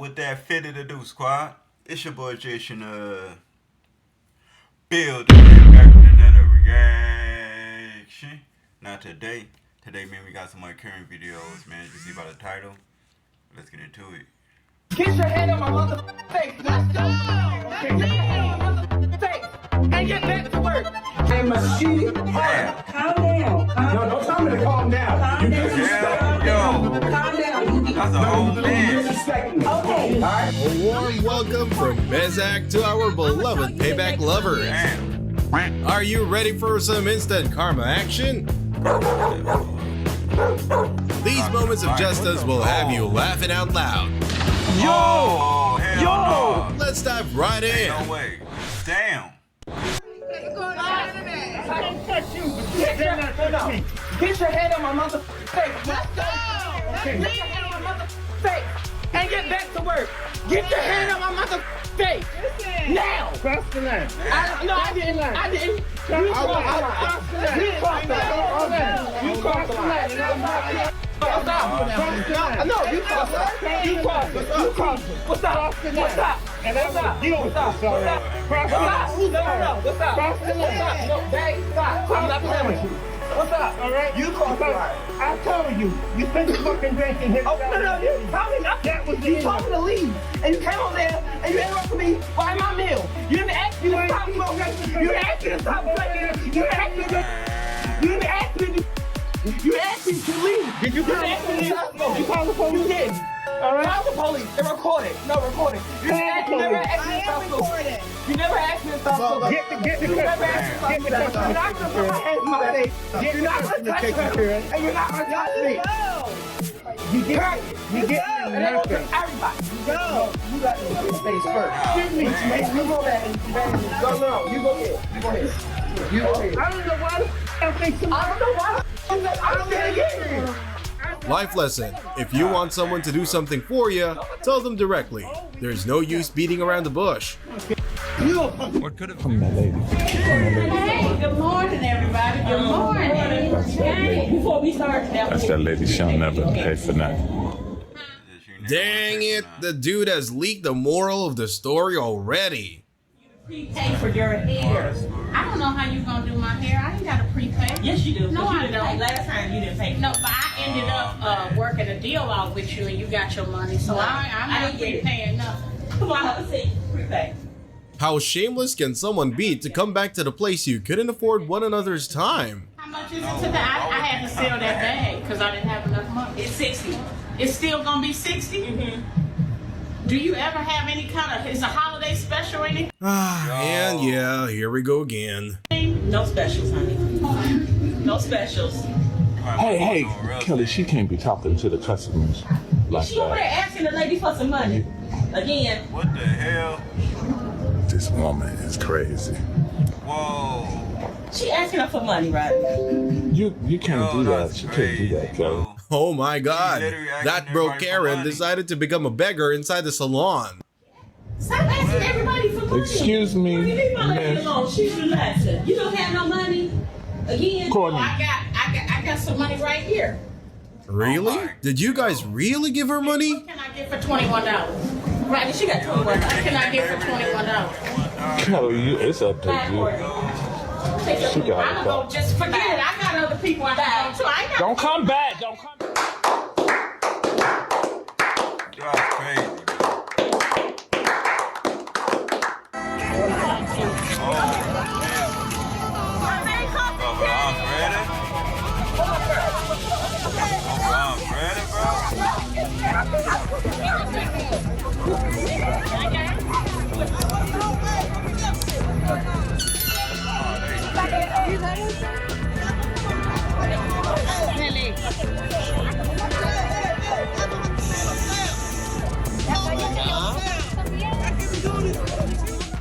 with that fitted to do, squad. It's your boy Jason, build back with another reaction. Now today, man, we got some more current videos, man. As you see by the title. Let's get into it. Get your head on my motherfucking face. Let's go. Get your head on my motherfucking face. And get back to work. I'm a shit. Calm down. No, don't tell me to calm down. Calm You down. disrespect. Yo, Calm down. that's a whole You man. disrespect me. Okay. Alright? A warm welcome from Bezak to our beloved Payback lovers. Damn. Are you ready for some instant karma action? These moments of justice will have you laughing out loud. Yo, hell no. Let's dive right in. No way. Damn. Get your head on my motherfucking face. Let's go. Get your head on my motherfucking face. And get back to work. Get your head on my motherfucking face. Now. Cross the line. No, I didn't. I didn't. You crossed the line. You crossed the line. You crossed the line. Stop. No, you crossed it. You crossed it. You crossed it. What's up? What's up? And that's what deal with this, all right? Cross the line. No. What's up? Cross the line. No, Dave, stop. I'm not playing with you. What's up? All right? You crossed the line. I told you. You finished fucking drinking here. Oh, no, you told me not. That was You the told me to leave, and you came over there and you interrupted me by my meal. You didn't ask me to stop smoking. You didn't ask me to stop drinking. You didn't ask me to. You didn't ask me to. You asked me to leave. Did you call ask me to stop the smoking. police? You call the police? You didn't. All right? Call the police. They recorded. No, recorded. You never asked me to stop smoking. You never asked me to stop smoking. Get the You never asked me to stop smoking. You're not gonna put my hands in my face. You're not gonna touch me. And you're not gonna touch me. You get And I'm gonna nothing. take everybody. Go. You got to get space first. Excuse me. You go back. No. You go ahead. You go ahead. You go ahead. I don't know why the I think some I don't know why. I'm gonna get here. Life lesson. If you want someone to do something for you, tell them directly. There's no use beating around the bush. What could have been? Hey, good morning, everybody. Good morning. Hey, before we start, That's that lady, she'll never pay for nothing. Dang it, the dude has leaked the moral of the story already. prepay for your hair. I don't know how you gonna do my hair. I ain't got to prepay. Yes, you do. No, I don't. Last time you didn't pay. No, but I ended up working a deal out with you, and you got your money, so I'm I not didn't get it. prepaying nothing. Come on, have a seat. Prepay. How shameless can someone be to come back to the place you couldn't afford one another's time? How much is it today? I had to sell that bag because I didn't have enough money. It's 60. It's still gonna be 60. Mm-hmm. Do you ever have any kind of? Is a holiday special or anything? And yeah, here we go again. No specials, honey. No specials. Hey, Kelly, she can't be talking to the customers like She over there that. asking the lady for some money. Again. What the hell? This woman is crazy. Whoa. She asking her for money, right? You can't do that. that's She can't do that, crazy, Kelly. bro. Oh my god, literally asking that broke everybody for Karen money. decided to become a beggar inside the salon. Stop asking everybody for money. Excuse me, Leave my lady miss. alone. She's relaxing. You don't have no money. Again. Courtney. I got some money right here. Really? Did you guys really give her money? What can I get for $21? Right, she got $21. What can I get for $21? Kelly, it's up to Bad you. word. Take your She money. got I'm it. gonna go just forget it. I got other people I got to. I got Don't come back. Don't come back. That's crazy.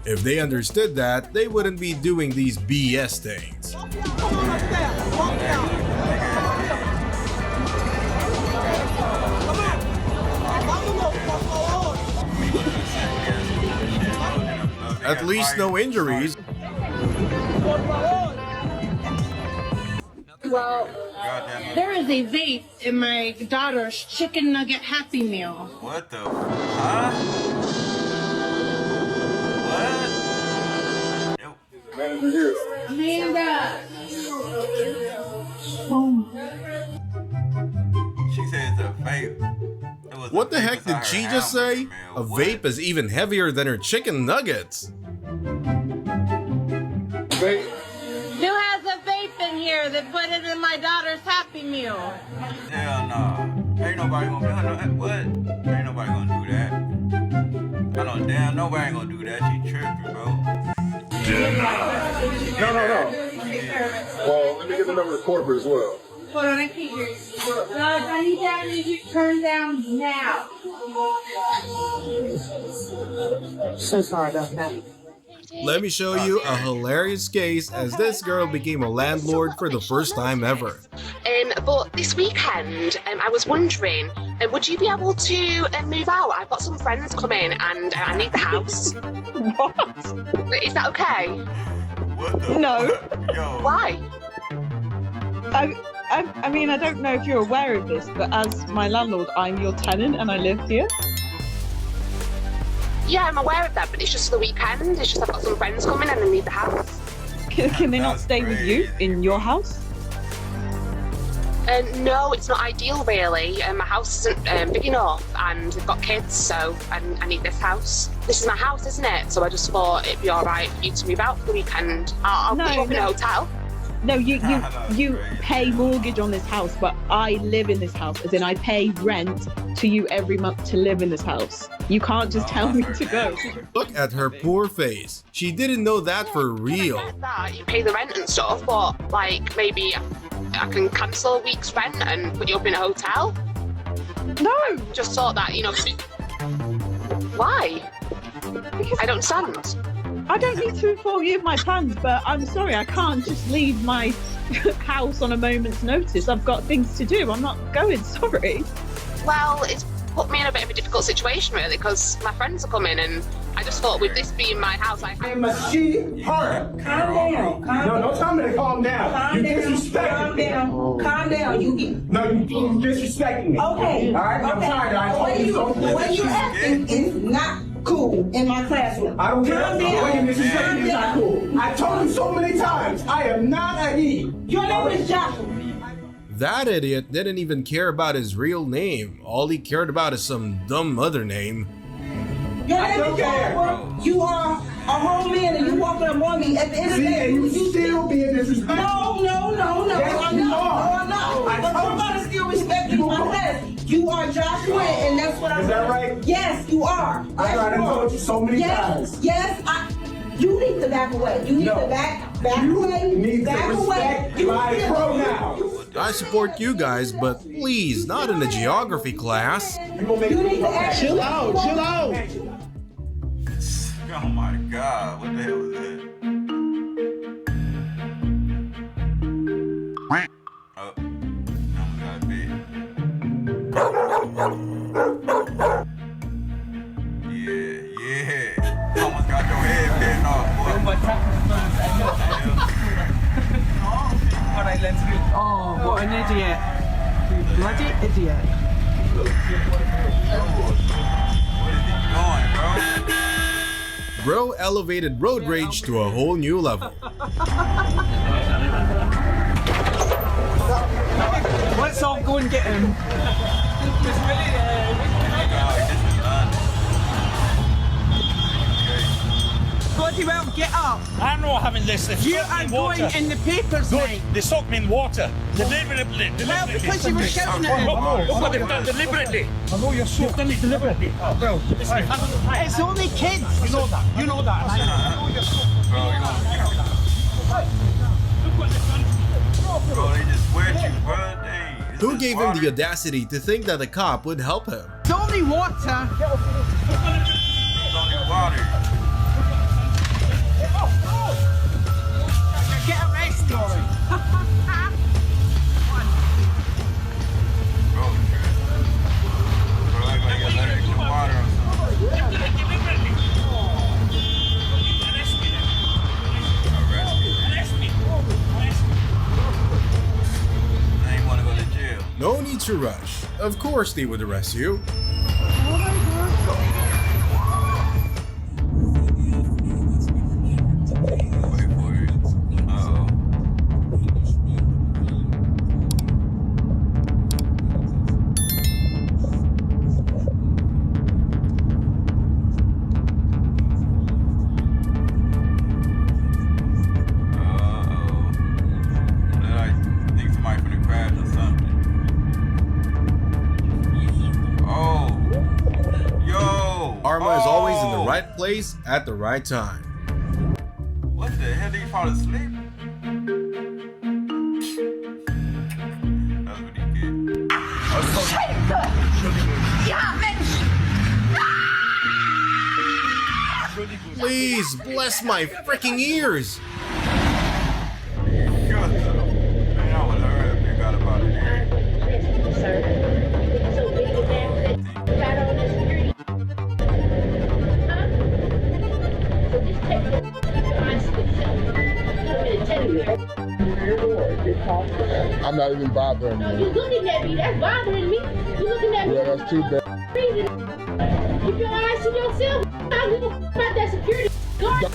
If they understood that, they wouldn't be doing these BS things. At least no injuries. Well, Goddamn. there is a vape in my daughter's chicken nugget Happy Meal. What the? Huh? What? Amanda! She said it's a vape. It was What a the vape heck did inside she her just say? hamburger meal. A What? vape is even heavier than her chicken nuggets. Who has a vape in here that put it in my daughter's Happy Meal? Hell no. Ain't nobody gonna do what? Ain't nobody gonna do that. I know damn nobody ain't gonna do that. She tripping, bro. No. Well, let me get the number of corporate as well. Hold on, I can't hear you. I need that music turned down now. So sorry about that. Let me show you a hilarious case as this girl became a landlord for the first time ever. But this weekend, I was wondering, would you be able to move out? I've got some friends coming and I need the house. What? Is that okay? What the No. fuck? Yo. Why? I mean, I don't know if you're aware of this, but as my landlord, I'm your tenant and I live here. Yeah, I'm aware of that, but it's just for the weekend. It's just I've got some friends coming and I need the house. Can they not That's stay with you crazy. in your house? No, it's not ideal really. My house isn't big enough and we've got kids, so I need this house. This is my house, isn't it? So I just thought it'd be alright for you to move out for the weekend. I'll put you up in a hotel. No, you That's crazy. pay mortgage on this house, but I live in this house, as in I pay rent to you every month to live in this house. You can't just tell me to go. Look at her poor face. She didn't know that for I real. get that, you pay the rent and stuff, but like maybe I can cancel a week's rent and put you up in a hotel. No, Just thought that, Why? because I don't understand. I don't need to inform you of my plans, but I'm sorry, I can't just leave my house on a moment's notice. I've got things to do. I'm not going, sorry. Well, it's put me in a bit of a difficult situation really because my friends are coming and I just thought with this being my house, I I'm a she, her. Calm down. No, don't tell me to calm down. Calm You down. disrespecting Calm me. down. Calm down. You get. No, you disrespecting me. Okay. All right, I'm tired. I told you so. The way you acting is not cool in my classroom. I don't care. Calm The way you down. disrespect Calm me is not down. cool. I told you so many times. I am not a he. Your name is Joshua. That idiot didn't even care about his real name. All he cared about is some dumb other name. Your I name don't is care. Joshua. You are a whole man and you walking up on me. At the end of the See, day, and you still being disrespectful. No. Yes, I'm you not. are. No, I'm not. I But told somebody you. still respect you in my class. You are Joshua, and that's what I'm Is that right? Yes, you are. I Yes, tried to you are. told you so many Yes, times. yes. You need to back away. You need No. to back You away. need to back away. respect my pronouns. I support you guys, but please, not in a geography class. You gonna make You me need to act. chill out. Oh my god, what the hell was that? Oh, almost got bit. Yeah. Almost got your head bitten off, boy. Oh, what an idiot. Bloody idiot. What is he doing, bro? Bro elevated road rage to a whole new level. Let's all go and get him. Bloody well, get up. I'm not having this. They You soaked me are in going water. in the papers, No, mate. they soaked me in water. Deliberately. Well, because you were shouting at him. Look what they've done deliberately. I know you're so. You've done it deliberately. Well, It's only kids. you know that. You know that. Bro, they just wet you, bro. Dang. This Who is gave him water. the audacity to think that a cop would help him? It's only water. It's only water. Get arrested. Bro, bro, like you allergic to water or something. Arrest me. need to rush. Of course they would arrest you. Karma is always in the right place at the right time. What the hell? Did he fall asleep? That's what he did. Please bless my freaking ears. I'm not even bothering you. You looking at me? That's bothering me. You looking at me? Yeah, that's too bad. Keep your eyes to yourself. I'm about that security guard.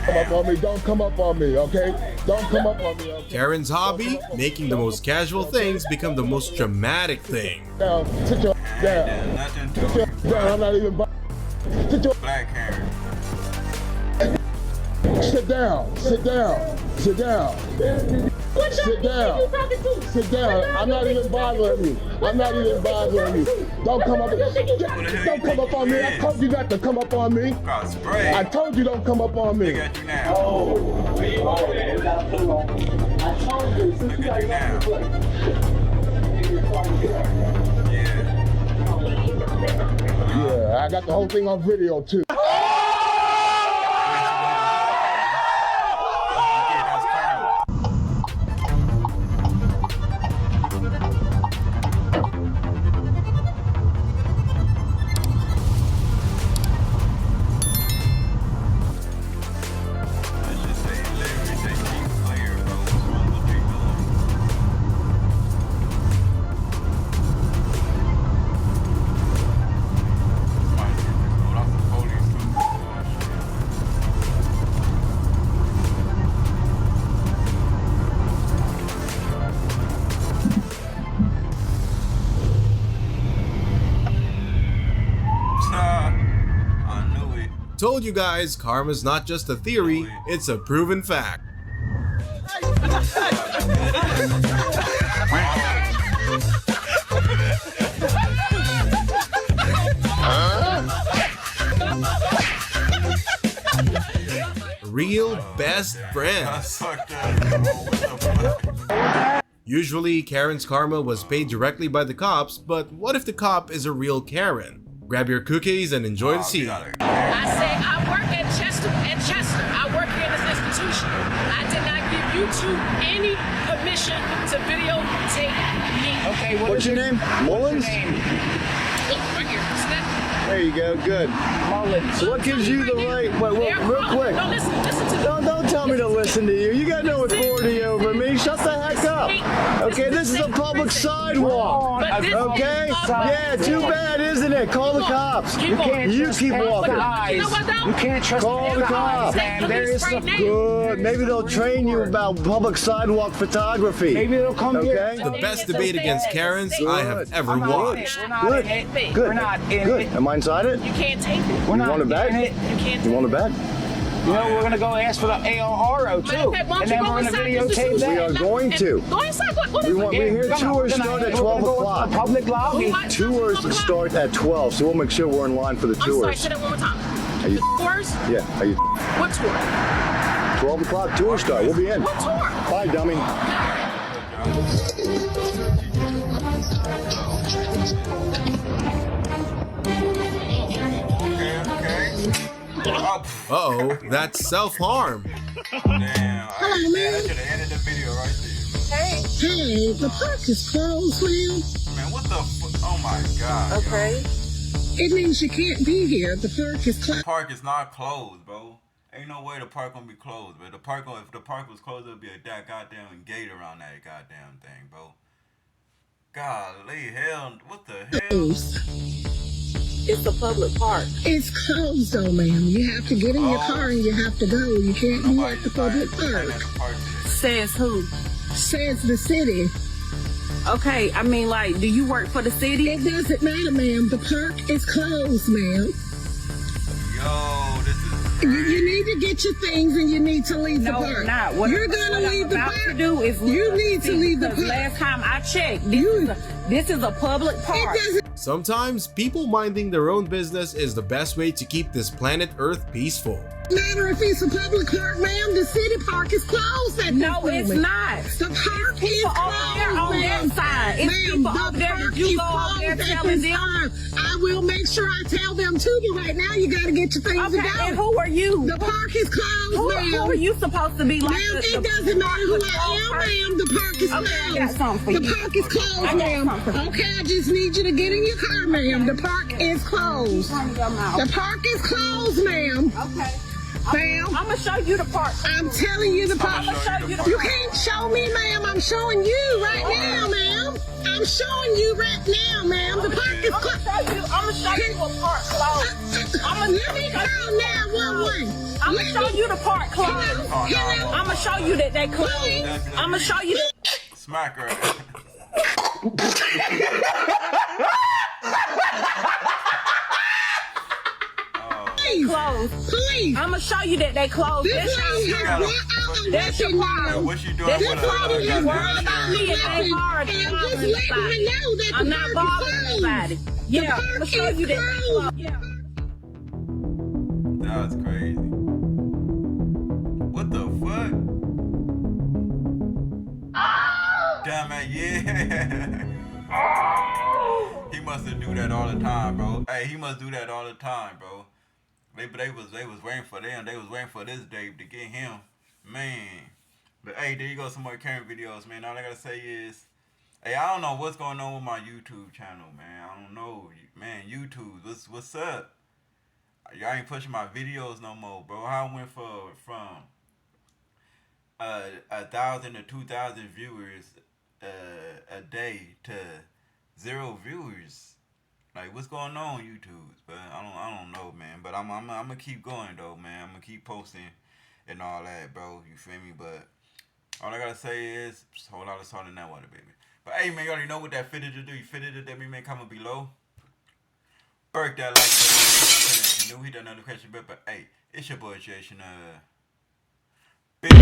Come up on me. Don't come up on me, okay? Don't come up on me, okay? Karen's hobby, making the most casual things become the most dramatic thing. Down. Sit your down. Sit your down. I'm not even Sit your Black Karen. Sit down. Sit down. Sit down. Sit down. Sit down. I'm not even bothering you. I'm not even bothering you. Don't come up. Don't come up on me. I told you not to come up on me. I told you don't come up on me. Look at you now. Look at you now. Yeah, I got the whole thing on video too. Told you guys, karma's not just a theory, it's a proven fact. Real best friends. Usually, Karen's karma was paid directly by the cops, but what if the cop is a real Karen? Grab your cookies and enjoy the scene. I say I work at Chester. I work here in this institution. I did not give you two any permission to videotape me. Okay, what's your name? Mullins? Look, right here. See that? There you go, good. Mullins. So what gives you the right, real quick. No, listen to me. Don't tell me to listen to you. You got no authority over me. Shut the heck up. Okay, this is a public sidewalk. Okay? Yeah, too bad, isn't it? Call the cops. You keep walking. You can't trust Call the cops. There is some good. Maybe they'll train you about public sidewalk photography. Maybe they'll come here. The best debate against Karens I have ever watched. Good. Good. Good. Am I inside it? You can't tape it. You want to bet? You can't. You want to bet? You know, we're going to go ask for the ARRO too. And then we're going to videotape that. We are going to. Go inside. We're here. Tours start at 12 o'clock. Public lobby. Tours start at 12, so we'll make sure we're in line for the tours. I'm sorry, say that one more time. Are you tours? Yeah. Are you What tour? 12 o'clock tour start. We'll be in. What tour? Bye, dummy. Uh-oh, that's self-harm. Damn. Hello, man. I should have ended the video right there. Hey, the park is closed, man. Man, what the oh my god. Okay. It means you can't be here. The park is closed. The park is not closed, bro. Ain't no way the park gonna be closed, but if the park was closed, there'd be a goddamn gate around that goddamn thing, bro. Golly, hell, what the hell? It's a public park. It's closed though, ma'am. You have to get in your car and you have to go. You can't be at the public park. Says who? Says the city. Okay, I mean, like, do you work for the city? It doesn't matter, ma'am. The park is closed, ma'am. Yo, this is You need to get your things and you need to leave the park. No, not. What You're gonna leave the park. To do is you need to leave the because park. last time I checked, this is a public park. Sometimes people minding their own business is the best way to keep this planet Earth peaceful. Matter if it's a public park, ma'am. The city park is closed at this moment. It's not. The park is over there closed, on ma'am. that side. It's Ma'am, people the over there. park You is go over there closed at telling this them. time. I will make sure I tell them too, but right now you gotta get your things Okay, and go. and who are you? The park is closed, ma'am. Who are you supposed to be like? Ma'am, it doesn't matter who I am, ma'am. The park is closed. I got something for you. The park is closed, I got ma'am. something for you. Okay, I just need you to get in your car, ma'am. The park is closed. The park is closed, ma'am. Okay. Ma'am, I'm gonna show you the park. I'm telling you the park. I'm gonna show you the You park. can't show me, ma'am. I'm showing you right now, ma'am. I'm showing you right now, ma'am. The park is closed. I'm gonna show you a park closed. Let me call 911. I'm gonna show you the park closed. Hello? I'm gonna show you that they closed. I'm gonna show you that. smack her. Closed. Please. I'm gonna show you that they closed. This lady has brought out a That's your weapon problem. now. What she doing That's with your problem. her? You worried about me and they hard. And I'm just letting her know that I'm the not park is bothering closed. anybody. Yeah, I'm gonna show you that. closed. Yeah. That's crazy. What the fuck? Damn it, yeah. He must have do that all the time, bro. Hey, he must do that all the time, bro. They was waiting for them. They was waiting for this day to get him, man. But hey, there you go, some more Karen videos, man. All I gotta say is, hey, I don't know what's going on with my YouTube channel, man. I don't know, man. YouTube, what's up? Y'all ain't pushing my videos no more, bro. How I went from 1,000 to 2,000 viewers a day to 0 viewers. Like, what's going on YouTube? But I don't know, man. But I'm gonna keep going though, man. I'm gonna keep posting and all that, bro. You feel me? But all I gotta say is, just a whole lot of salt in that water, baby. But hey, man, you already know what that fitted to do. You fitted it, that me, man. Comment below. Burk that like button. If you new, hit that notification bell. But hey, it's your boy Jason. Big.